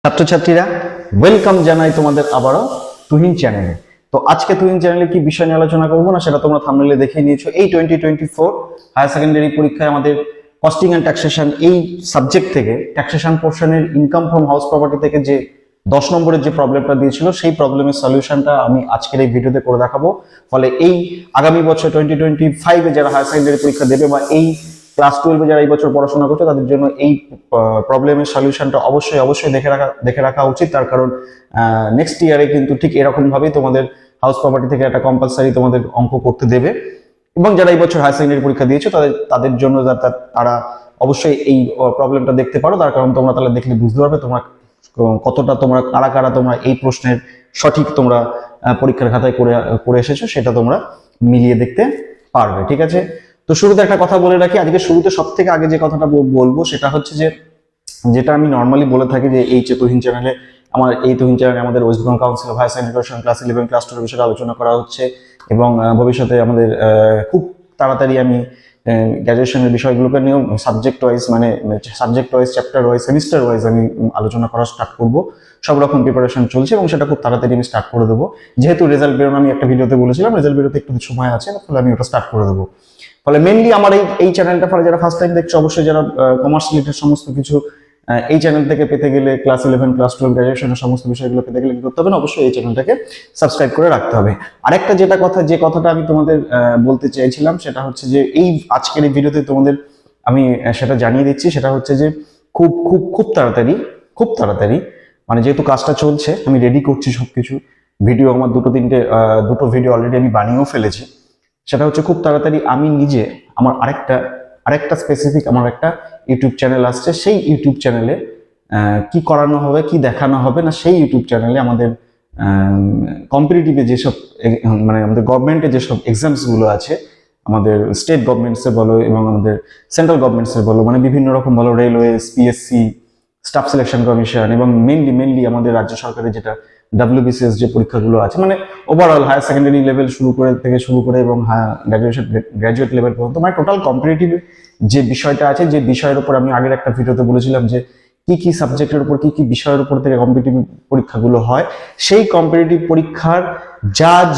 ছাত্রছাত্রীরা ওয়েলকাম জানাই তোমাদের আবারও তুহিন চ্যানেলে। তো আজকে তুহিন চ্যানেলে কি বিষয় নিয়ে আলোচনা করবো না সেটা তোমরা থাম্বনেইলে দেখে নিয়েছো। এই 2024 হায়ার সেকেন্ডারি পরীক্ষায় আমাদের কস্টিং অ্যান্ড ট্যাক্সেশন এই সাবজেক্ট থেকে ট্যাক্সেশন পোর্শনের ইনকাম ফ্রম হাউস প্রপার্টি থেকে যে 10 নম্বরের যে প্রবলেমটা দিয়েছিল সেই প্রবলেমের সলিউশনটা আমি আজকের এই ভিডিওতে করে দেখাবো। ফলে এই আগামী বছর 2025 এ যারা হায়ার সেকেন্ডারি পরীক্ষা দেবে বা এই ক্লাস 12 যারা এই বছর পড়াশোনা করছে তাদের জন্য এই প্রবলেমের সলিউশনটা অবশ্যই দেখে রাখা উচিত। তার কারণ নেক্সট ইয়ারে কিন্তু ঠিক এরকম ভাবেই তোমাদের হাউস প্রপার্টি থেকে একটা কম্পালসারি তোমাদের অঙ্ক করতে দেবে, এবং যারা এই বছর হায়ার সেকেন্ডারি পরীক্ষা দিয়েছো তাদের জন্য তারা অবশ্যই এই প্রবলেমটা দেখতে পারো। তার কারণ তোমরা তাহলে দেখলে বুঝতে পারবে তোমরা কতটা কারা তোমরা এই প্রশ্নের সঠিক তোমরা পরীক্ষার খাতায় করে এসেছো সেটা তোমরা মিলিয়ে দেখতে পারবে। ঠিক আছে, তো শুরুতে একটা কথা বলে রাখি। আজকে শুরুতে সব থেকে আগে যে কথাটা বলবো সেটা হচ্ছে যে যেটা আমি নর্মালি বলে থাকি যে এই যে তুহিন চ্যানেলে আমাদের West Bengal council of higher secondary education class 11 class 12 বিষয়ে আলোচনা করা হচ্ছে, এবং ভবিষ্যতে আমাদের খুব তাড়াতাড়ি আমি গ্র্যাজুয়েশনের বিষয়গুলোকে নিয়েও subject wise chapter wise semester wise আমি আলোচনা করা স্টার্ট করব। সব রকম প্রিপারেশন চলছে এবং সেটা খুব তাড়াতাড়ি আমি স্টার্ট করে দেবো। যেহেতু রেজাল্ট বেরোনো আমি একটা ভিডিওতে বলেছিলাম, রেজাল্ট বেরোতে একটু সময় আছে, ফলে আমি ওটা স্টার্ট করে দেবো। ফলে মেনলি আমার এই চ্যানেলটা ফলে যারা ফার্স্ট টাইম দেখছো, অবশ্যই যারা কমার্স রিলেটেড সমস্ত কিছু এই চ্যানেল থেকে পেতে গেলে, ক্লাস 11 ক্লাস 12 গ্র্যাজুয়েশনের সমস্ত বিষয়গুলো পেতে গেলে কি করতে হবে না, অবশ্যই এই চ্যানেলটাকে সাবস্ক্রাইব করে রাখতে হবে। আরেকটা যে কথাটা আমি তোমাদের বলতে চাইছিলাম সেটা হচ্ছে যে এই আজকের এই ভিডিওতে তোমাদের আমি সেটা জানিয়ে দিচ্ছি। সেটা হচ্ছে যে খুব খুব খুব তাড়াতাড়ি মানে যেহেতু কাজটা চলছে, আমি রেডি করছি সবকিছু, ভিডিও আমার দুটো ভিডিও অলরেডি আমি বানিয়েও ফেলেছি। সেটা হচ্ছে খুব তাড়াতাড়ি আমি নিজে আমার আরেকটা স্পেসিফিক আমার একটা ইউটিউব চ্যানেল আসছে। সেই ইউটিউব চ্যানেলে কি করানো হবে, কি দেখানো হবে না, সেই ইউটিউব চ্যানেলে আমাদের কম্পিটিটিভে যেসব মানে আমাদের গভর্নমেন্টের যেসব এক্সামসগুলো আছে, আমাদের স্টেট গভর্নমেন্টসের বলো এবং আমাদের সেন্ট্রাল গভর্নমেন্টসের বলো, মানে বিভিন্ন রকম বলো, railways, PSC, staff selection commission, এবং মেনলি আমাদের রাজ্য সরকারের যেটা WBCS যে পরীক্ষাগুলো আছে, মানে ওভারঅল হায়ার সেকেন্ডারি লেভেল শুরু করে এবং গ্র্যাজুয়েট লেভেল পর্যন্ত, মানে টোটাল কম্পিটিটিভ যে বিষয়টা আছে, যে বিষয়ের উপর আমি আগের একটা ভিডিওতে বলেছিলাম যে কি সাবজেক্টের উপর কি বিষয়ের উপর থেকে কম্পিটিটিভ পরীক্ষাগুলো হয়, সেই কম্পিটিটিভ পরীক্ষার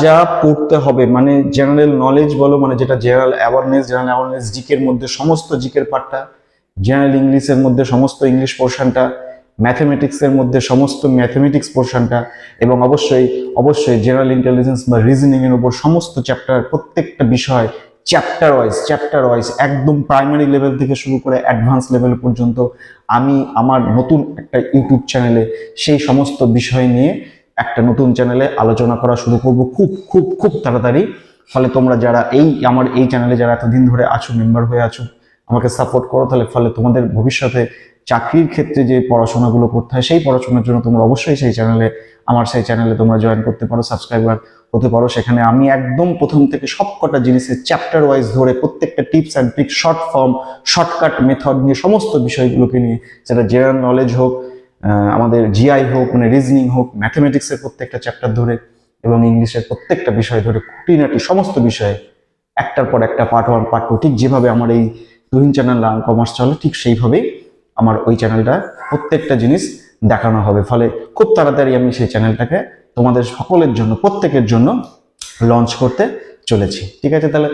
যা পড়তে হবে, মানে জেনারেল নলেজ বলো, মানে যেটা জেনারেল অ্যাওয়ারনেস, জিকের মধ্যে সমস্ত জিকের পার্টটা, জেনারেল ইংলিশের মধ্যে সমস্ত ইংলিশ পোর্শনটা, ম্যাথমেটিক্সের মধ্যে সমস্ত ম্যাথমেটিক্স পোর্শনটা, এবং অবশ্যই জেনারেল ইন্টেলিজেন্স বা রিজনিং এর উপর সমস্ত চ্যাপ্টার, প্রত্যেকটা বিষয় চ্যাপ্টার ওয়াইজ একদম প্রাইমারি লেভেল থেকে শুরু করে অ্যাডভান্স লেভেল পর্যন্ত আমি আমার নতুন একটা ইউটিউব চ্যানেলে সেই সমস্ত বিষয় নিয়ে একটা নতুন চ্যানেলে আলোচনা করা শুরু করব খুব তাড়াতাড়ি। ফলে তোমরা যারা আমার এই চ্যানেলে যারা এতদিন ধরে আছো, মেম্বার হয়ে আছো, আমাকে সাপোর্ট করো, তাহলে ফলে তোমাদের ভবিষ্যতে চাকরির ক্ষেত্রে যে পড়াশোনাগুলো করতে হয় সেই পড়াশোনার জন্য তোমরা অবশ্যই সেই চ্যানেলে তোমরা জয়েন করতে পারো, সাবস্ক্রাইবার হতে পারো। সেখানে আমি একদম প্রথম থেকে সবকটা জিনিসের চ্যাপ্টার ওয়াইজ ধরে প্রত্যেকটা tips and tricks, short form, shortcut method নিয়ে সমস্ত বিষয়গুলোকে নিয়ে, সেটা জেনারেল নলেজ হোক, আমাদের জিআই হোক, মানে রিজনিং হোক, ম্যাথমেটিক্সের প্রত্যেকটা চ্যাপ্টার ধরে এবং ইংলিশের প্রত্যেকটা বিষয় ধরে খুঁটিনাটি সমস্ত বিষয়ে একটার পর একটা পার্ট 1 পার্ট 2 ঠিক যেভাবে আমার এই তুহিন চ্যানেল লার্ন কমার্স চলে, ঠিক সেইভাবেই আমার ওই চ্যানেলটা প্রত্যেকটা জিনিস দেখানো হবে। ফলে খুব তাড়াতাড়ি আমি সেই চ্যানেলটাকে তোমাদের সকলের জন্য, প্রত্যেকের জন্য লঞ্চ করতে চলেছি। ঠিক আছে, তাহলে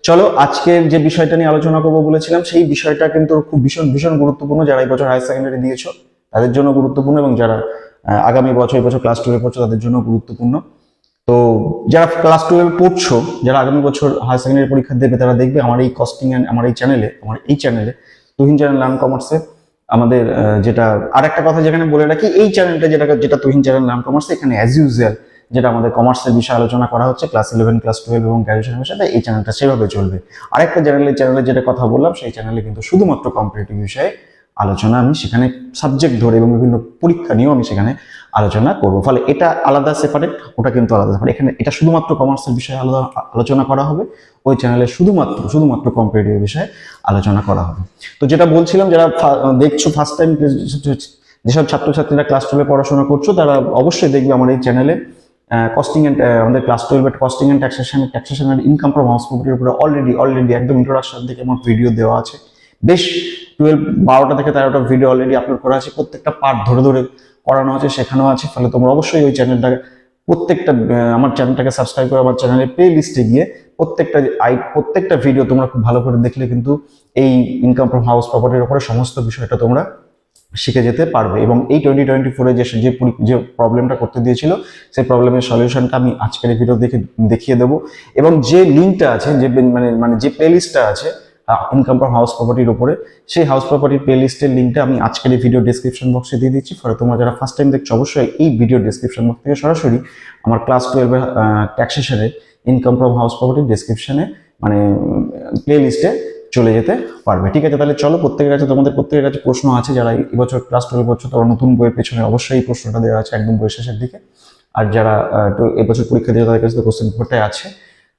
চলো আজকের যে বিষয়টা নিয়ে আলোচনা করবো বলেছিলাম, সেই বিষয়টা কিন্তু খুব ভীষণ গুরুত্বপূর্ণ। যারা এই বছর হায়ার সেকেন্ডারি দিয়েছো তাদের জন্য গুরুত্বপূর্ণ, এবং যারা আগামী বছর এই বছর ক্লাস 12 পড়ছো তাদের জন্য গুরুত্বপূর্ণ। তো যারা ক্লাস 12 পড়ছো, যারা আগামী বছর হায়ার সেকেন্ডারি পরীক্ষা দেবে, তারা দেখবে আমার এই কস্টিং অ্যান্ড আমার এই চ্যানেলে তুহিন চ্যানেল লার্ন কমার্সে আমাদের যেটা আরেকটা কথা যেখানে বলে রাখি, এই চ্যানেলটা যেটা তুহিন চ্যানেল লার্ন কমার্স, এখানে অ্যাজ ইউজুয়াল যেটা আমাদের কমার্সের বিষয়ে আলোচনা করা হচ্ছে ক্লাস 11 ক্লাস 12 এবং গ্র্যাজুয়েশনের সাথে, এই চ্যানেলটা সেভাবে চলবে। আরেকটা চ্যানেলে যেটা কথা বললাম, সেই চ্যানেলে কিন্তু শুধুমাত্র কম্পিটিটিভ বিষয়ে আলোচনা আমি সেখানে সাবজেক্ট ধরে এবং বিভিন্ন পরীক্ষা নিয়েও আমি সেখানে আলোচনা করব। ফলে এটা আলাদা সেপারেট, ওটা কিন্তু আলাদা সেপারেট। এখানে এটা শুধুমাত্র কমার্সের বিষয়ে আলাদা আলোচনা করা হবে, ওই চ্যানেলে শুধুমাত্র কম্পিটিটিভ বিষয়ে আলোচনা করা হবে। তো যেটা বলছিলাম, যারা দেখছো ফার্স্ট টাইম, যেসব ছাত্রছাত্রীরা ক্লাস 12 পড়াশোনা করছো, তারা অবশ্যই দেখবে আমার এই চ্যানেলে কস্টিং অ্যান্ড আমাদের class 12 costing and taxation and income from house প্রপার্টির উপরে অলরেডি একদম ইন্ট্রোডাকশন থেকে আমার ভিডিও দেওয়া আছে। বেশ 12টা থেকে 13টা ভিডিও অলরেডি আপলোড করা আছে। প্রত্যেকটা পার্ট ধরে করানো আছে, শেখানো আছে। ফলে তোমরা অবশ্যই ওই চ্যানেলটাকে প্রত্যেকটা আমার চ্যানেলটাকে সাবস্ক্রাইব করে আমার চ্যানেলের প্লে লিস্টে গিয়ে প্রত্যেকটা ভিডিও তোমরা খুব ভালো করে দেখলে কিন্তু এই ইনকাম ফ্রম হাউস প্রপার্টির উপরে সমস্ত বিষয়টা তোমরা শিখে যেতে পারবে। এবং এই 2024-এ যে প্রবলেমটা করতে দিয়েছিল সেই প্রবলেমের সলিউশনটা আমি আজকের এই ভিডিও দেখিয়ে দেবো। এবং যে লিঙ্কটা আছে, যে যে প্লে লিস্টটা আছে ইনকাম ফ্রম হাউস প্রপার্টির উপরে, সেই হাউস প্রপার্টির প্লে লিস্টের লিঙ্কটা আমি আজকের এই ভিডিও ডেসক্রিপশন বক্সে দিয়ে দিচ্ছি। ফলে তোমরা যারা ফার্স্ট টাইম দেখছো অবশ্যই এই ভিডিও ডেসক্রিপশন বক্স থেকে সরাসরি আমার ক্লাস 12-এর ট্যাক্সেশনের ইনকাম ফ্রম হাউস প্রপার্টির ডেসক্রিপশনে প্লে লিস্টে চলে যেতে পারবে। ঠিক আছে, তাহলে চলো তোমাদের প্রত্যেকের কাছে প্রশ্ন আছে, যারা এবছর ক্লাস 12 করছো তারা নতুন বইয়ের পেছনে অবশ্যই এই প্রশ্নটা দেওয়া আছে একদম বই শেষের দিকে। আর যারা এবছর পরীক্ষা দিয়ে তাদের কাছে তো কোশ্চেন পেপারটাই আছে।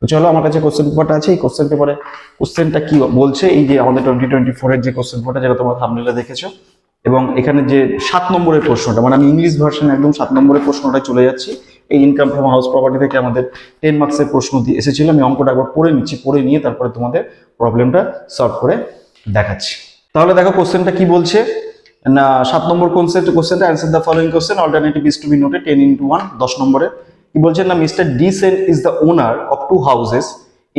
তো চলো, আমার কাছে কোশ্চেন পেপারটা আছে। এই কোশ্চেন পেপারে কোশ্চেনটা কি বলছে, এই যে আমাদের 2024-এর যে কোশ্চেন পেপারটা যেটা তোমরা থাম্বনেইলে দেখেছো, এবং এখানে যে 7 নম্বরের প্রশ্নটা, মানে আমি ইংলিশ ভার্সনে একদম 7 নম্বরের প্রশ্নটা চলে যাচ্ছি। এই ইনকাম ফ্রম হাউস প্রপার্টি থেকে আমাদের 10 মার্কসের প্রশ্ন দিয়ে এসেছিল। আমি অঙ্কটা একবার পড়ে নিচ্ছি, পড়ে নিয়ে তারপরে তোমাদের প্রবলেমটা সলভ করে দেখাচ্ছি। তাহলে দেখো কোশ্চেনটা কি বলছে না, 7 নম্বর কোশ্চেনটা answer the following question, alternative is to be noted 10x1, 10 নম্বরে। কি বলছে না, mister D Sen is the owner of 2 houses,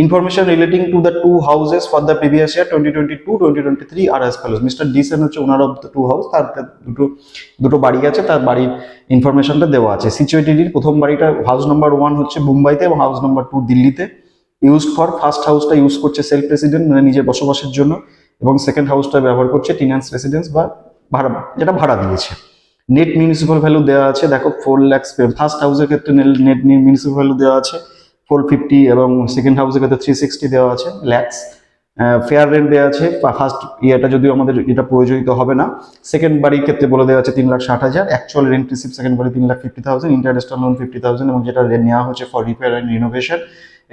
information relating to the 2 houses for the previous year 2022-2023 আর as follows. Mister D Sen হচ্ছে owner of the 2 house, তার দুটো বাড়ি আছে, তার বাড়ির ইনফরমেশনটা দেওয়া আছে। সিচুয়েটেড, প্রথম বাড়িটা হাউস নাম্বার 1 হচ্ছে মুম্বাইতে এবং হাউস নাম্বার 2 দিল্লিতে। ইউজড ফর, ফার্স্ট হাউসটা ইউজ করছে সেলফ রেসিডেন্ট, মানে নিজের বসবাসের জন্য, এবং সেকেন্ড হাউসটা ব্যবহার করছে টেন্যান্টস রেসিডেন্স বা ভাড়া, যেটা ভাড়া দিয়েছে। নেট মিউনিসিপাল ভ্যালু দেওয়া আছে, দেখো 4 লাখ। ফার্স্ট হাউসের ক্ষেত্রে নেট মিউনিসিপাল ভ্যালু দেওয়া আছে 450 এবং সেকেন্ড হাউসের ক্ষেত্রে 360 দেওয়া আছে ল্যাক্স। ফেয়ার রেন্ট দেওয়া আছে, ফার্স্ট ইয়ারটা যদিও আমাদের এটা প্রয়োজিত হবে না। সেকেন্ড বাড়ির ক্ষেত্রে বলে দেওয়া আছে 3,60,000, অ্যাকচুয়াল রেন্ট রিসিভ সেকেন্ড বাড়ি 3,50,000, ইন্টারেস্ট লোন 50,000 এবং যেটা রেন্ট নেওয়া হচ্ছে ফর রিপেয়ার অ্যান্ড রিনোভেশন।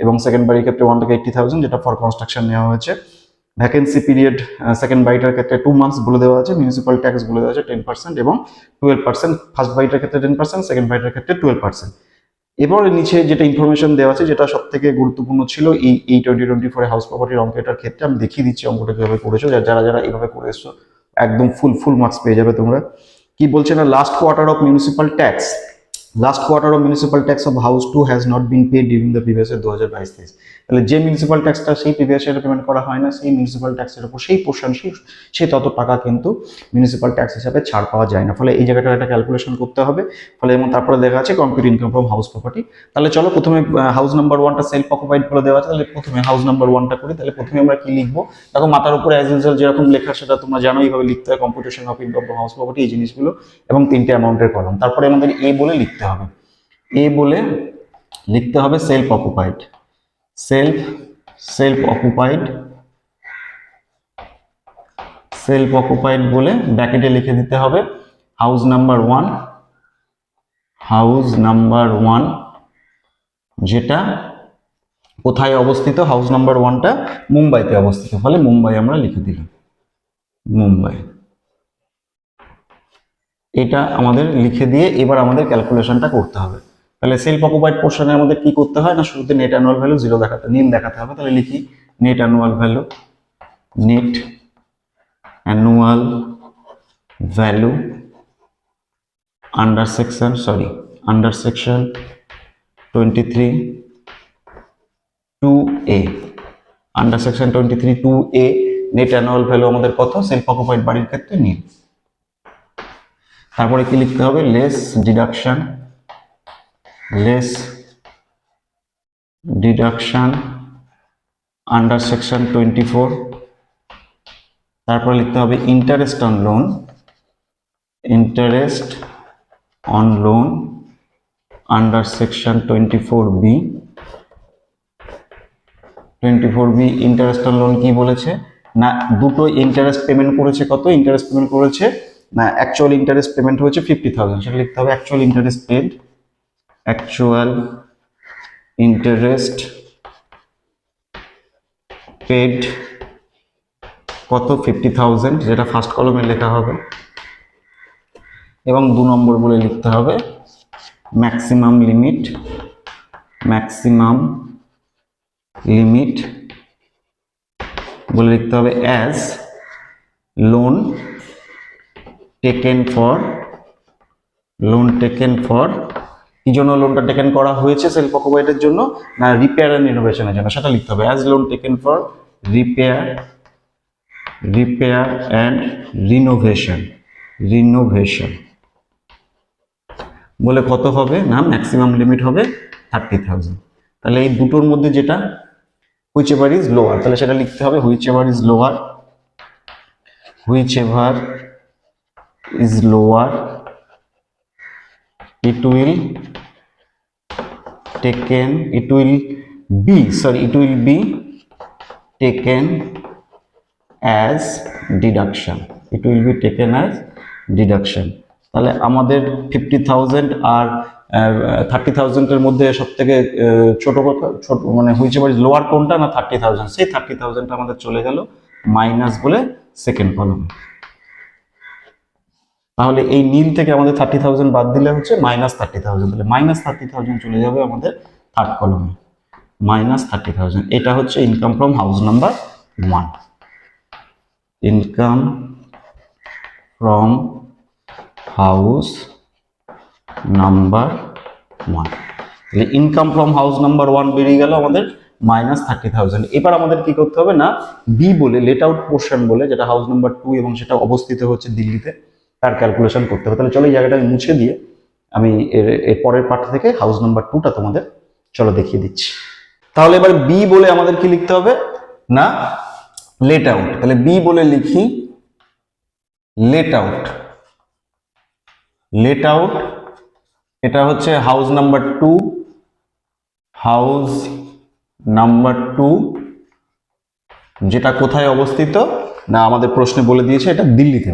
এবং সেকেন্ড বাড়ির ক্ষেত্রে 1,80,000 যেটা ফর কনস্ট্রাকশন নেওয়া হয়েছে। ভ্যাকেন্সি পিরিয়ড সেকেন্ড বাড়িটার ক্ষেত্রে 2 মান্থস বলে দেওয়া আছে। মিউনিসিপাল ট্যাক্স বলে দেওয়া আছে 10% এবং 12%, ফার্স্ট বাড়িটার ক্ষেত্রে 10%, সেকেন্ড বাড়িটার ক্ষেত্রে 12%। এবার নিচে যেটা ইনফরমেশন দেওয়া আছে, যেটা সব থেকে গুরুত্বপূর্ণ ছিল এই 2024 হাউস প্রপার্টির অঙ্কটার ক্ষেত্রে, আমি দেখিয়ে দিচ্ছি অঙ্কটা কিভাবে করেছো। যারা এইভাবে করে এসছো একদম ফুল মার্কস পেয়ে যাবে তোমরা। কি বলছে না, last quarter of municipal tax of house 2 has not been paid during the previous year 2022-23। তাহলে যে মিউনিসিপাল ট্যাক্সটা সেই প্রিভিয়াস ইয়ারে পেমেন্ট করা হয় না, সেই মিউনিসিপাল ট্যাক্সের উপর সেই পোর্শন, সেই তত টাকা কিন্তু মিউনিসিপাল ট্যাক্স হিসাবে ছাড় পাওয়া যায় না। ফলে এই জায়গাটার একটা ক্যালকুলেশন করতে হবে। ফলে এবং তারপরে দেখা আছে complete income from house property. তাহলে চলো, প্রথমে হাউস নাম্বার 1টা সেলফ অকুপাইড বলে দেওয়া আছে। তাহলে প্রথমে হাউস নাম্বার 1টা করি। তাহলে প্রথমে আমরা কি লিখবো, দেখো মাথার উপরে অ্যাজ ইউজুয়াল যেরকম লেখা সেটা তোমরা জানো, এইভাবে লিখতে হয়, computation of income from house property, এই জিনিসগুলো, এবং 3টে অ্যামাউন্টের কলম। তারপরে আমাদের এ বলে লিখতে হবে, সেলফ অকুপাইড, সেলফ অকুপাইড বলে ব্র্যাকেটে লিখে দিতে হবে হাউস নাম্বার 1, যেটা কোথায় অবস্থিত, হাউস নাম্বার 1টা মুম্বাইতে অবস্থিত। ফলে মুম্বাই আমরা লিখে দিলাম, মুম্বাই। এটা আমাদের লিখে দিয়ে এবার আমাদের ক্যালকুলেশনটা করতে হবে। তাহলে সেলফ অকুপাইড পোর্শনে আমাদের কি করতে হয় না, শুরুতে নেট অ্যানুয়াল ভ্যালু নীল দেখাতে হবে। তাহলে লিখি net annual value under section 23 2A, under section 23 2A net annual value আমাদের কত, সেলফ অকুপাইড বাড়ির ক্ষেত্রে নীল। তারপরে কি লিখতে হবে, লেস ডিডাকশন আন্ডার সেকশন 24। তারপরে লিখতে হবে interest on loan under section 24B। Interest on loan কি বলেছে না, দুটো ইন্টারেস্ট পেমেন্ট করেছে। কত ইন্টারেস্ট পেমেন্ট করেছে না, অ্যাকচুয়াল ইন্টারেস্ট পেমেন্ট হয়েছে 50,000, সেটা লিখতে হবে অ্যাকচুয়াল ইন্টারেস্ট পেড কত 50,000, যেটা ফার্স্ট কলমে লেখা হবে। এবং 2 নম্বর বলে লিখতে হবে ম্যাক্সিমাম লিমিট বলে লিখতে হবে as loan taken for loan taken for, কি জন্য লোনটা টেকেন করা হয়েছে সেলফ অকুপাইডের জন্য, না রিপেয়ার অ্যান্ড রিনোভেশনের জন্য, সেটা লিখতে হবে। As loan taken for repair and renovation বলে কত হবে না, ম্যাক্সিমাম লিমিট হবে 30,000। তাহলে এই দুটোর মধ্যে যেটা হুইচ এভার ইজ লোয়ার, তাহলে সেটা লিখতে হবে whichever is lower, it will be taken as deduction, তাহলে আমাদের 50,000 আর 30,000 এর মধ্যে সব থেকে ছোট মানে হুইচ এভার ইজ লোয়ার কোনটা, না 30,000, সেই 30,000 আমাদের চলে গেল মাইনাস বলে সেকেন্ড কলমে। তাহলে এই নীল থেকে আমাদের 30,000 বাদ দিলে হচ্ছে -30,000, তাহলে -30,000 চলে যাবে আমাদের থার্ড কলমে, -30,000। এটা হচ্ছে income from house number 1, income from house number 1। তাহলে ইনকাম ফ্রম হাউস নাম্বার 1 বেরিয়ে গেল আমাদের -30,000। এবার আমাদের কি করতে হবে না, বি বলে লেট আউট পোর্শন বলে, যেটা হাউস নাম্বার 2 এবং সেটা অবস্থিত হচ্ছে দিল্লিতে, তার ক্যালকুলেশন করতে হবে। তাহলে চলো এই জায়গাটা আমি মুছে দিয়ে আমি এর পরের পার্ট থেকে হাউস নাম্বার 2টা তোমাদের চলো দেখিয়ে দিচ্ছি। তাহলে এবার বি বলে আমাদের কি লিখতে হবে না, লেট আউট। তাহলে বি বলে লিখি লেট আউট, এটা হচ্ছে হাউস নাম্বার 2, যেটা কোথায় অবস্থিত না, আমাদের প্রশ্নে বলে দিয়েছে এটা দিল্লিতে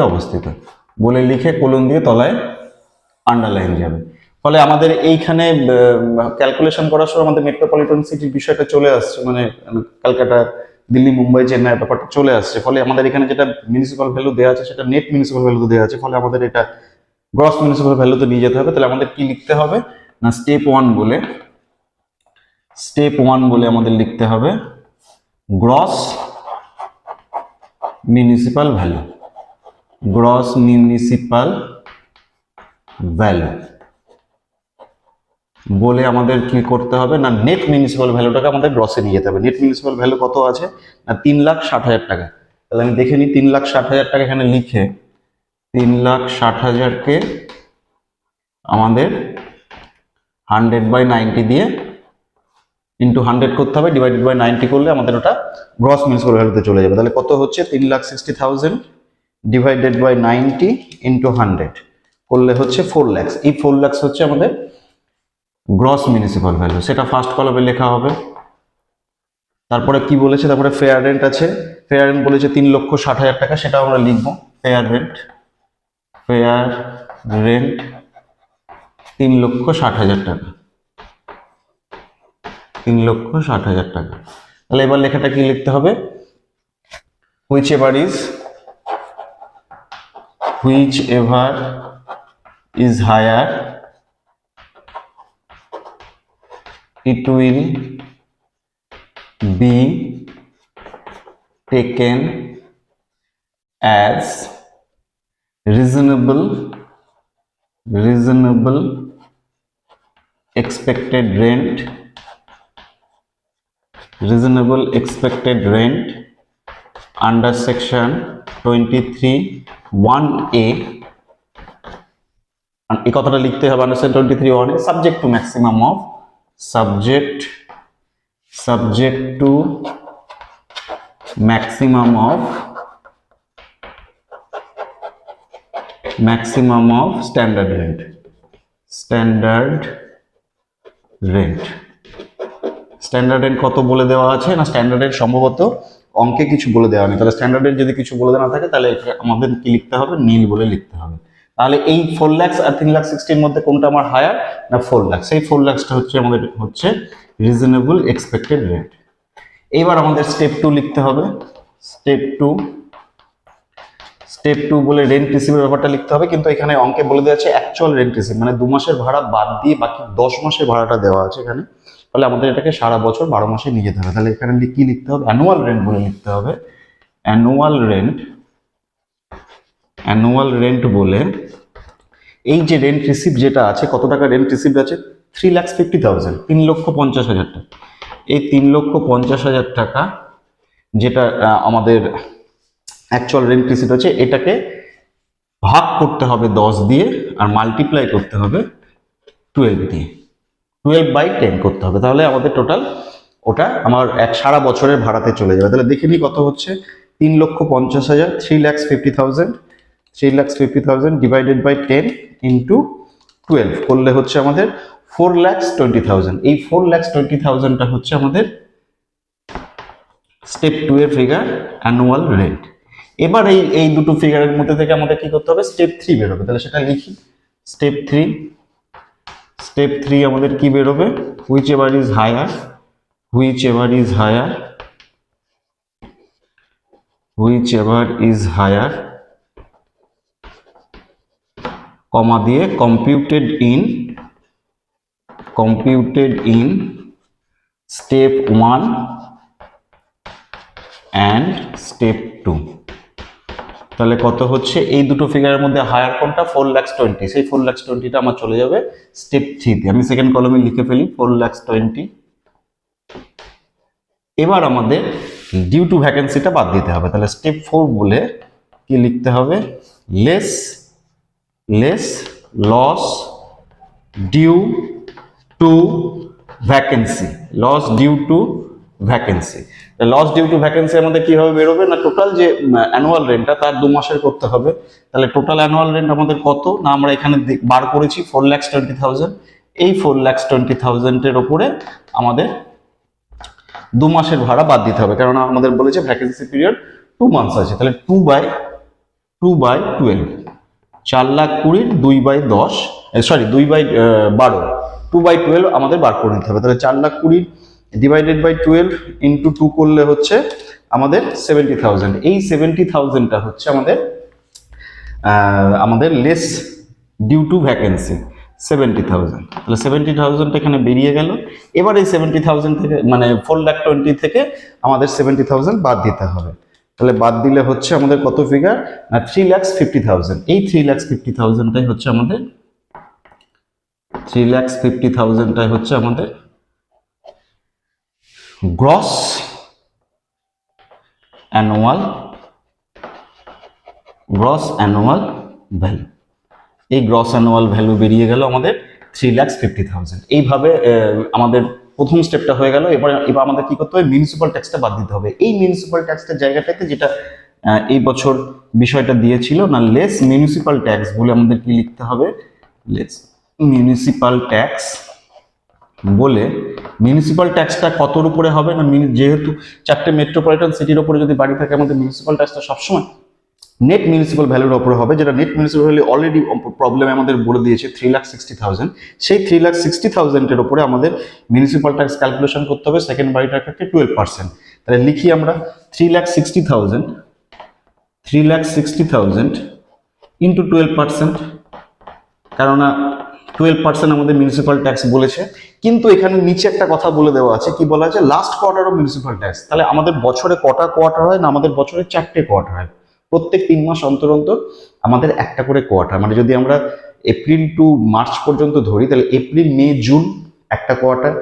অবস্থিত বলে লিখে কোলন দিয়ে তলায় আন্ডারলাইন যাবে। ফলে আমাদের এইখানে ক্যালকুলেশন করার সময় আমাদের মেট্রোপলিটন সিটির বিষয়টা চলে আসছে, মানে কলকাতা, দিল্লি, মুম্বাই, চেন্নাই ব্যাপারটা চলে আসছে। ফলে আমাদের এখানে যেটা মিউনিসিপাল ভ্যালু দেওয়া আছে সেটা নেট মিউনিসিপাল ভ্যালু দেওয়া আছে, ফলে আমাদের এটা গ্রস মিউনিসিপাল ভ্যালুতে নিয়ে যেতে হবে। তাহলে আমাদের কি লিখতে হবে না, স্টেপ 1 বলে আমাদের লিখতে হবে গ্রস মিউনিসিপাল ভ্যালু, বলে আমাদের কি করতে হবে না, নেট মিউনিসিপাল ভ্যালুটাকে আমাদের গ্রসে নিয়ে যেতে হবে। নেট মিউনিসিপাল ভ্যালু কত আছে না, 3,60,000 টাকা। তাহলে আমি দেখে নিই, 3,60,000 টাকা এখানে লিখে 3,60,000-কে আমাদের 100/90 দিয়ে ইন্টু 100 করতে হবে, /90 করলে আমাদের ওটা গ্রস মিউনিসিপাল ভ্যালুতে চলে যাবে। তাহলে কত হচ্ছে 3,60,000 /90 ইন্টু 100 করলে হচ্ছে 4 লাখ। এই 4 লাখ হচ্ছে আমাদের গ্রস মিউনিসিপাল ভ্যালু, সেটা ফার্স্ট কলামে লেখা হবে। তারপরে কি বলেছে, তারপরে ফেয়ার রেন্ট আছে, ফেয়ার রেন্ট বলেছে 3,60,000 টাকা, সেটা আমরা লিখবো ফেয়ার রেন্ট 3,60,000 টাকা, 3,60,000 টাকা। তাহলে এবার লেখাটা কি লিখতে হবে, whichever is higher it will be taken as reasonable expected rent under section 23(1)(a), এই কথাটা লিখতে হবে under section 23(1)(a), subject to maximum of standard rent। Standard rent কত বলে দেওয়া আছে না, স্ট্যান্ডার্ড রেন্ট সম্ভবত অঙ্কে কিছু বলে দেওয়া নেই। তাহলে স্ট্যান্ডার্ড রেন্ট যদি কিছু বলে দেওয়া না থাকে তাহলে আমাদের কি লিখতে হবে, নীল বলে লিখতে হবে। তাহলে এই 4 লাখ আর 3,60,000 এর মধ্যে কোনটা আমার হায়ার না 4 লাখ, সেই 4 লাখটা হচ্ছে আমাদের হচ্ছে রিজনেবল এক্সপেক্টেড রেন্ট। এইবার আমাদের স্টেপ 2 লিখতে হবে, স্টেপ 2 বলে রেন্ট রিসিভের ব্যাপারটা লিখতে হবে, কিন্তু এখানে অঙ্কে বলে দেওয়া আছে অ্যাকচুয়াল রেন্ট রিসিভ, মানে 2 মাসের ভাড়া বাদ দিয়ে বাকি 10 মাসের ভাড়াটা দেওয়া আছে এখানে। ফলে আমাদের এটাকে সারা বছর 12 মাসে নিয়ে যেতে হবে। তাহলে এখানে কি লিখতে হবে, অ্যানুয়াল রেন্ট বলে লিখতে হবে, অ্যানুয়াল রেন্ট অ্যানুয়াল রেন্ট বলে এই যে রেন্ট রিসিভ যেটা আছে, কত টাকা রেন্ট রিসিভ আছে, 3,50,000, 3,50,000 টাকা। এই 3,50,000 টাকা যেটা আমাদের অ্যাকচুয়াল রেন্ট রিসিভ আছে, এটাকে ভাগ করতে হবে 10 দিয়ে আর মাল্টিপ্লাই করতে হবে 12 দিয়ে, 12/10 করতে হবে, তাহলে আমাদের টোটাল ওটা আমার সারা বছরের ভাড়াতে চলে যাবে। তাহলে দেখে নিই কত হচ্ছে, 3,50,000, 3,50,000, 3,50,000 ডিভাইডেড বাই 10 ইন্টু 12 করলে হচ্ছে আমাদের 4,20,000। এই 4,20,000টা হচ্ছে আমাদের স্টেপ 2 এর ফিগার, অ্যানুয়াল রেন্ট। এবার এই দুটো ফিগারের মধ্যে থেকে আমাদের কি করতে হবে, স্টেপ 3 বেরোবে, তাহলে সেটা লিখি। স্টেপ 3 আমাদের কি বেরোবে, হুইচ এভার ইজ হায়ার, কমা দিয়ে computed in step 1 and step 2। তাহলে কত হচ্ছে, এই দুটো ফিগারের মধ্যে হায়ার কোনটা, 4,20,000, সেই 4,20,000টা আমার চলে যাবে স্টেপ 3 তে। আমি সেকেন্ড কলমে লিখে ফেলি 4,20,000। এবার আমাদের ডিউ টু ভ্যাকেন্সিটা বাদ দিতে হবে, তাহলে স্টেপ 4 বলে কি লিখতে হবে, less loss due to vacancy, loss due to vacancy আমাদের কিভাবে বেরোবে না, টোটাল যে অ্যানুয়াল রেন্টটা তার 2 মাসের করতে হবে। তাহলে টোটাল অ্যানুয়াল রেন্ট আমাদের কত না, আমরা এখানে বার করেছি 4,20,000। এই 4,20,000 এর উপরে আমাদের 2 মাসের ভাড়া বাদ দিতে হবে, কারণ আমাদের বলেছে ভ্যাকেন্সি পিরিয়ড 2 মান্থস আছে। তাহলে 2/12, 4,20,000 2/10, সরি 2/12, 2/12 আমাদের বার করে নিতে হবে। তাহলে 4,20,000 ডিভাইডেড বাই 12 ইন্টু 2 করলে হচ্ছে আমাদের 70,000। এই 70,000টা হচ্ছে আমাদের লেস ডিউ টু ভ্যাকেন্সি 70,000। তাহলে 70,000 এখানে বেরিয়ে গেল। এবার এই 70,000 থেকে মানে 4,20,000 থেকে আমাদের 70,000 বাদ দিতে হবে। তাহলে বাদ দিলে হচ্ছে আমাদের কত ফিগার না, 3,50,000। এই 3,50,000টাই হচ্ছে আমাদের 3,50,000টাই হচ্ছে আমাদের গ্রস অ্যানুয়াল ভ্যালু। এই গ্রস অ্যানুয়াল ভ্যালু বেরিয়ে গেল আমাদের 3,50,000। এইভাবে আমাদের প্রথম স্টেপটা হয়ে গেল। এবার আমাদের কি করতে হবে, মিউনিসিপাল ট্যাক্সটা বাদ দিতে হবে। এই মিউনিসিপাল ট্যাক্সের জায়গাটাতে যেটা এই বছর বিষয়টা দিয়েছিল না, লেস মিউনিসিপাল ট্যাক্স বলে আমাদের কি লিখতে হবে, লেস মিউনিসিপাল ট্যাক্স বলে, মিউনিসিপাল ট্যাক্সটা কতর উপরে হবে না, যেহেতু 4টে মেট্রোপলিটন সিটির উপরে যদি বাড়ি থাকে, আমাদের মিউনিসিপাল ট্যাক্সটা সবসময় নেট মিউনিসিপাল ভ্যালুর উপরে হবে, যেটা নেট মিউনিসিপাল ভ্যালু অলরেডি প্রবলেমে আমাদের বলে দিয়েছে 3,60,000। সেই 3,60,000 এর উপরে আমাদের মিউনিসিপাল ট্যাক্স ক্যালকুলেশন করতে হবে সেকেন্ড বাড়িটার ক্ষেত্রে 12%। তাহলে লিখি আমরা 3,60,000 ইন্টু 12%, কেননা 12% আমাদের মিউনিসিপাল ট্যাক্স বলেছে। কিন্তু এখানে নিচে একটা কথা বলে দেওয়া আছে, কি বলা আছে, last quarter of municipal tax. তাহলে আমাদের বছরে কটা কোয়ার্টার হয় না, আমাদের বছরে 4টে কোয়ার্টার হয়। প্রত্যেক 3 মাস অন্তর অন্তর আমাদের একটা করে কোয়ার্টার, মানে যদি আমরা এপ্রিল টু মার্চ পর্যন্ত ধরি, তাহলে এপ্রিল মে জুন একটা কোয়ার্টার,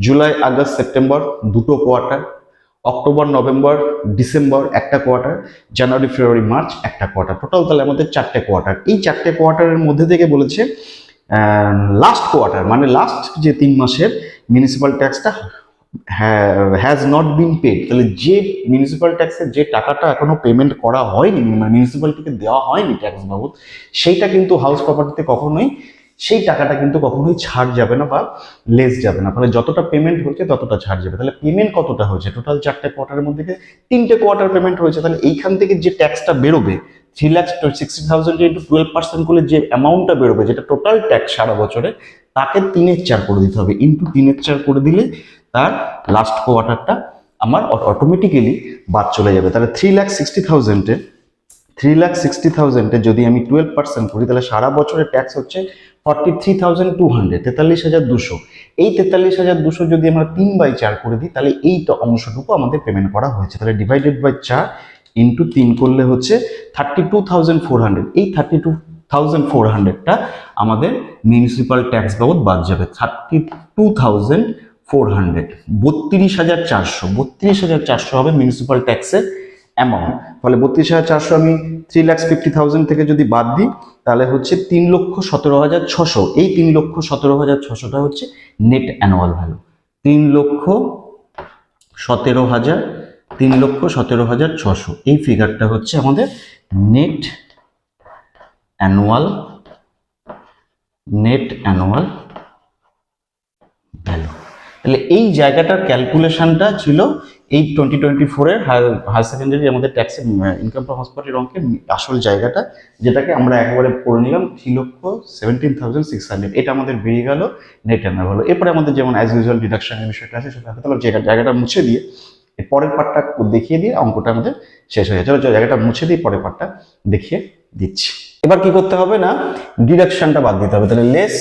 জুলাই আগস্ট সেপ্টেম্বর 2টো কোয়ার্টার, অক্টোবর নভেম্বর ডিসেম্বর একটা কোয়ার্টার, জানুয়ারি ফেব্রুয়ারি মার্চ একটা কোয়ার্টার, টোটাল তাহলে আমাদের 4টে কোয়ার্টার। এই 4টে কোয়ার্টারের মধ্যে থেকে বলেছে লাস্ট কোয়ার্টার মানে লাস্ট যে 3 মাসের মিউনিসিপাল ট্যাক্সটা হ্যাজ নট বিন পেড। তাহলে যে মিউনিসিপাল ট্যাক্সের যে টাকাটা এখনো পেমেন্ট করা হয়নি, মানে মিউনিসিপ্যালিটিকে দেওয়া হয়নি ট্যাক্স বাবদ, সেইটা কিন্তু হাউস প্রপার্টিতে কখনোই সেই টাকাটা কিন্তু কখনোই ছাড় যাবে না বা লেস যাবে না। তাহলে যতটা পেমেন্ট হচ্ছে ততটা ছাড় যাবে। তাহলে পেমেন্ট কতটা হয়েছে, টোটাল 4টে কোয়ার্টারের মধ্যে 3টে কোয়ার্টার পেমেন্ট হয়েছে। তাহলে এইখান থেকে যে ট্যাক্সটা বেরোবে 3,60,000 ইন্টু 12% করলে যে অ্যামাউন্টটা বেরোবে, যেটা টোটাল ট্যাক্স সারা বছরে, তাকে 3/4 করে দিতে হবে। ইন্টু 3/4 করে দিলে তার লাস্ট কোয়ার্টারটা আমার অটোমেটিক্যালি বাদ চলে যাবে। তাহলে 3,60,000 যদি আমি 12% করি, তাহলে সারা বছরের ট্যাক্স হচ্ছে 43,200, 43,200। এই 43,200 যদি আমরা 3/4 করে দিই, তাহলে এই অংশটুকু আমাদের পেমেন্ট করা হয়েছে। তাহলে ডিভাইডেড বাই 4 ইন্টু 3 করলে হচ্ছে 32,400। এই 32,400টা আমাদের মিউনিসিপাল ট্যাক্স বাবদ বাদ যাবে। 32,400, 32,400 হবে মিউনিসিপাল ট্যাক্সের অ্যামাউন্ট। ফলে 32,400 আমি 3,50,000 থেকে যদি বাদ দিই তাহলে হচ্ছে 3,17,600। এই 3,17,600টা হচ্ছে নেট অ্যানুয়াল ভ্যালু। 3,17,600 এই ফিগারটা হচ্ছে আমাদের নেট অ্যানুয়াল ভ্যালু। তাহলে এই জায়গাটার ক্যালকুলেশনটা ছিল এই 2024 এর হায়ার সেকেন্ডারি আমাদের ট্যাক্সের ইনকাম ফ্রম হসপিটালের অঙ্কের আসল জায়গাটা, যেটাকে আমরা একবারে পড়ে নিলাম 3,17,600। এটা আমাদের বেরিয়ে গেল নেট অ্যানুয়াল ভ্যালু। এরপরে আমাদের যেমন অ্যাজ ইউজুয়াল ডিডাকশনের বিষয়টা আছে সেটা তাহলে জায়গাটা মুছে দিয়ে পরের পার্টটা দেখিয়ে দিয়ে অঙ্কটা আমাদের শেষ হয়ে যাচ্ছে। জায়গাটা মুছে দিয়ে পরের পার্টটা দেখিয়ে দিচ্ছি। এবার কি করতে হবে না, ডিডাকশনটা বাদ দিতে হবে। তাহলে লেস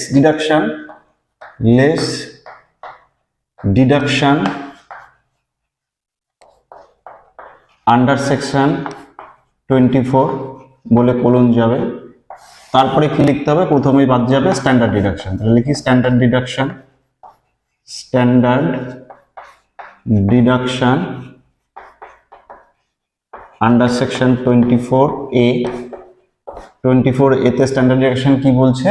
ডিডাকশন আন্ডার সেকশন 24 বলে কোলন যাবে। তারপরে কি লিখতে হবে, প্রথমেই বাদ যাবে স্ট্যান্ডার্ড ডিডাকশন। তাহলে লিখি standard deduction under section 24A। 24A তে স্ট্যান্ডার্ড ডিডাকশন কি বলছে,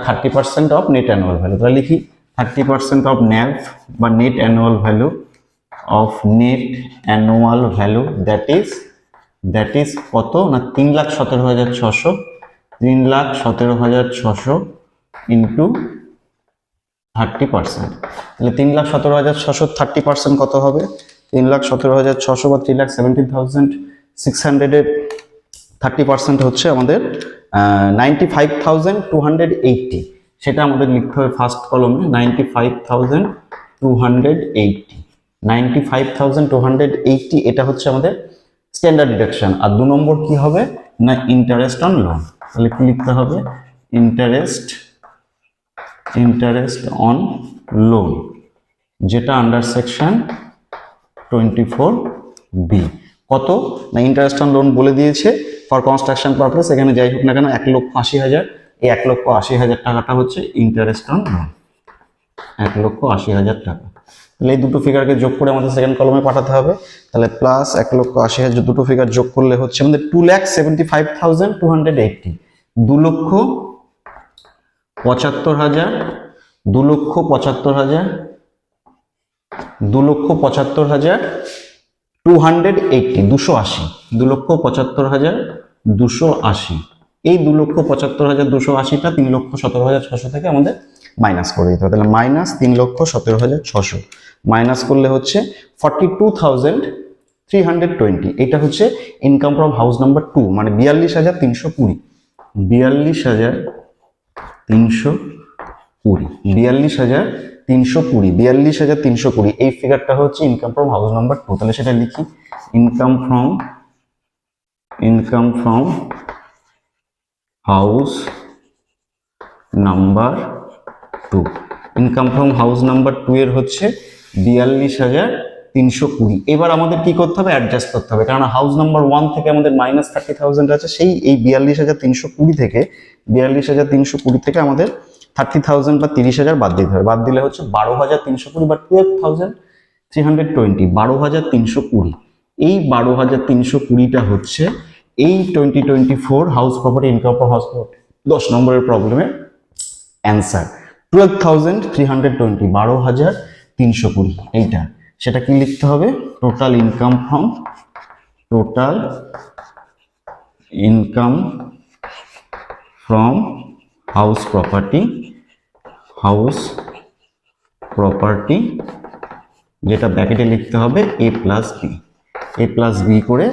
30% অফ নেট অ্যানুয়াল ভ্যালু। তাহলে লিখি 30% অফ NAV বা net annual value that is কত না 3,17,600 ইন্টু 30%। তাহলে 3,17,600 30% কত হবে, 3,17,600 বা 3,17,600 এর 30% হচ্ছে আমাদের 95,280। সেটা আমাদের লিখতে হবে ফার্স্ট কলমে 95,280। এটা হচ্ছে আমাদের স্ট্যান্ডার্ড ডিডাকশন। আর 2 নম্বর কি হবে না ইন্টারেস্ট অন লোন। তাহলে কি লিখতে হবে, ইন্টারেস্ট অন লোন, যেটা আন্ডার সেকশন 24B। কত না ইন্টারেস্ট অন লোন বলে দিয়েছে ফর কনস্ট্রাকশন পারপাস। এখানে যাই হোক না কেন 1,80,000, এই 1,80,000 টাকাটা হচ্ছে ইন্টারেস্ট অন লোন, 1,80,000 টাকা। তাহলে এই দুটো ফিগারকে যোগ করে আমাদের সেকেন্ড কলমে পাঠাতে হবে। তাহলে প্লাস 1,80,000 দুটো ফিগার যোগ করলে হচ্ছে আমাদের 2,75,280। 2,75,000 2,75,280। এই 2,75,280টা 3,17,600 থেকে আমাদের মাইনাস করে দিতে হবে। তাহলে মাইনাস 3,17,600 মাইনাস করলে হচ্ছে 42,320। এটা হচ্ছে ইনকাম ফ্রম হাউস নাম্বার 2, মানে 42,320। 42,320 এই ফিগারটা হচ্ছে ইনকাম ফ্রম হাউস নাম্বার 2। তাহলে সেটা লিখি income from house number 2। Income from house number 2 এর হচ্ছে 42,320। এবার আমাদের কি করতে হবে, অ্যাডজাস্ট করতে হবে, কারণ হাউস নাম্বার 1 থেকে আমাদের মাইনাস 30,000 আছে। সেই এই 42,320 থেকে আমাদের 30,000 বা 30,000 বাদ দিতে হবে। বাদ দিলে হচ্ছে 12,320 বা 12,320, 12,320। এই 12,320টা হচ্ছে এই 2024 house property income from house property 10 নম্বরের প্রবলেমের অ্যান্সার। 12,320, 12,320 এইটা। সেটা কি লিখতে হবে, total income from house property, যেটা ব্র্যাকেটে লিখতে হবে A প্লাস বি করে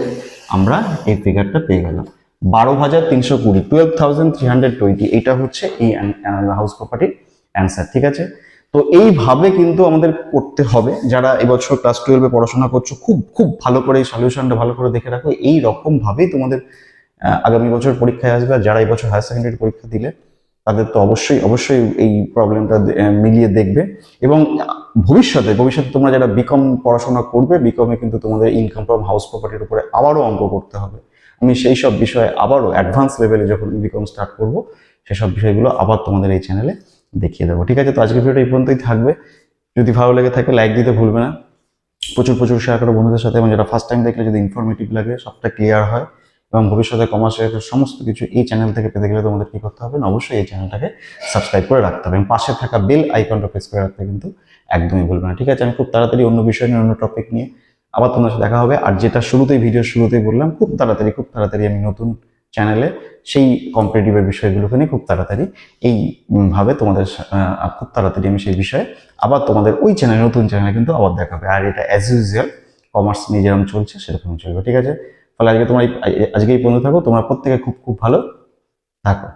আমরা এই ফিগারটা পেয়ে গেলাম 12,320, 12,320। এটা হচ্ছে এই হাউস প্রপার্টির অ্যান্সার। ঠিক আছে, তো এইভাবে কিন্তু আমাদের করতে হবে। যারা এবছর ক্লাস 12-এ পড়াশোনা করছো খুব খুব ভালো করে এই সলিউশনটা ভালো করে দেখে রাখো। এই রকম ভাবেই তোমাদের আগামী বছর পরীক্ষায় আসবে। আর যারা এই বছর হায়ার সেকেন্ডারি পরীক্ষা দিলে তাদের তো অবশ্যই অবশ্যই এই প্রবলেমটা মিলিয়ে দেখবে। এবং ভবিষ্যতে তোমরা যারা বিকম পড়াশোনা করবে, বিকমে কিন্তু তোমাদের ইনকাম ফ্রম হাউস প্রপার্টির উপরে আবারও অঙ্ক করতে হবে। আমি সেই সব বিষয়ে আবারও অ্যাডভান্স লেভেলে যখন বিকম স্টার্ট করবো, সেসব বিষয়গুলো আবার তোমাদের এই চ্যানেলে দেখিয়ে দেবো। ঠিক আছে, তো আজকের ভিডিওটা এই পর্যন্তই থাকবে। যদি ভালো লেগে থাকে লাইক দিতে ভুলবে না, প্রচুর প্রচুর শেয়ার করো বন্ধুদের সাথে, এবং যেটা ফার্স্ট টাইম দেখলে যদি ইনফরমেটিভ লাগে, সবটা ক্লিয়ার হয়, এবং ভবিষ্যতে কমার্সের সমস্ত কিছু এই চ্যানেল থেকে পেতে গেলে তোমাদের কি করতে হবে না, অবশ্যই এই চ্যানেলটাকে সাবস্ক্রাইব করে রাখতে হবে, এবং পাশে থাকা বেল আইকনটা প্রেস করে রাখতে কিন্তু একদমই ভুলবে না। ঠিক আছে, আমি খুব তাড়াতাড়ি অন্য বিষয় নিয়ে, অন্য টপিক নিয়ে আবার তোমার সাথে দেখা হবে। আর যেটা ভিডিওর শুরুতেই বললাম, খুব তাড়াতাড়ি আমি নতুন চ্যানেলে সেই কম্পিটিটিভের বিষয়গুলোকে নিয়ে খুব তাড়াতাড়ি এইভাবে তোমাদের খুব তাড়াতাড়ি আমি সেই বিষয়ে আবার তোমাদের ওই চ্যানেল, নতুন চ্যানেলে কিন্তু আবার দেখাবে। আর এটা অ্যাজ ইউজুয়াল কমার্স নিয়ে যেরকম চলছে সেরকম চলবে। ঠিক আছে, ফলে আজকে এই পর্যন্ত থাকো, তোমরা প্রত্যেকে খুব খুব ভালো থাকো।